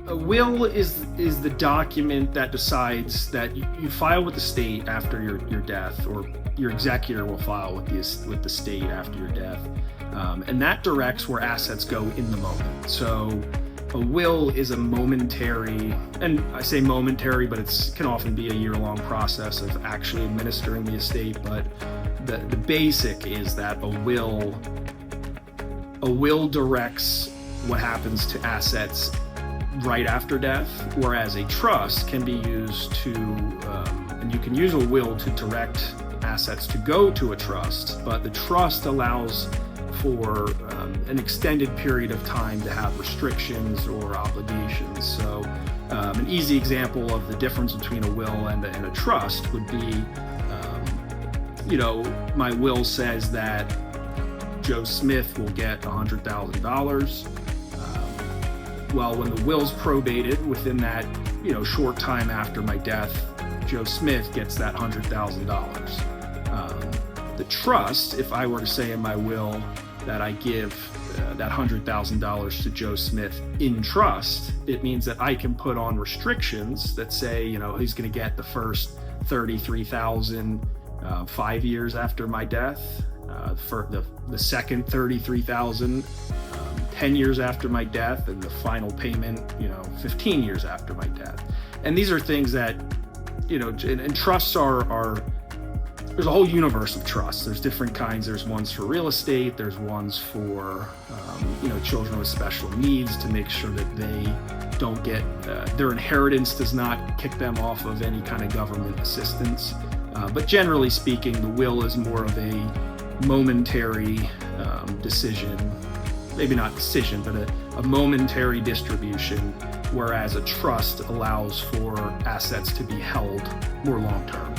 A will is the document that decides that you file with the state after your death, or your executor will file with the state after your death, and that directs where assets go in the moment. So a will is a momentary, and I say momentary, but it can often be a year-long process of actually administering the estate. But the basic is that a will directs what happens to assets right after death, whereas a trust can be used to, and you can use a will to direct assets to go to a trust, but the trust allows for an extended period of time to have restrictions or obligations. So an easy example of the difference between a will and a trust would be, my will says that Joe Smith will get $100,000. Well, when the will's probated within that, short time after my death, Joe Smith gets that $100,000. The trust, if I were to say in my will that I give that $100,000 to Joe Smith in trust, it means that I can put on restrictions that say, he's going to get the first $33,000 5 years after my death, for the second $33,000 10 years after my death, and the final payment 15 years after my death. And these are things that and trusts are there's a whole universe of trusts. There's different kinds. There's ones for real estate, there's ones for children with special needs, to make sure that they don't get their inheritance does not kick them off of any kind of government assistance. But generally speaking, the will is more of a momentary decision, maybe not decision, but a momentary distribution, whereas a trust allows for assets to be held more long term.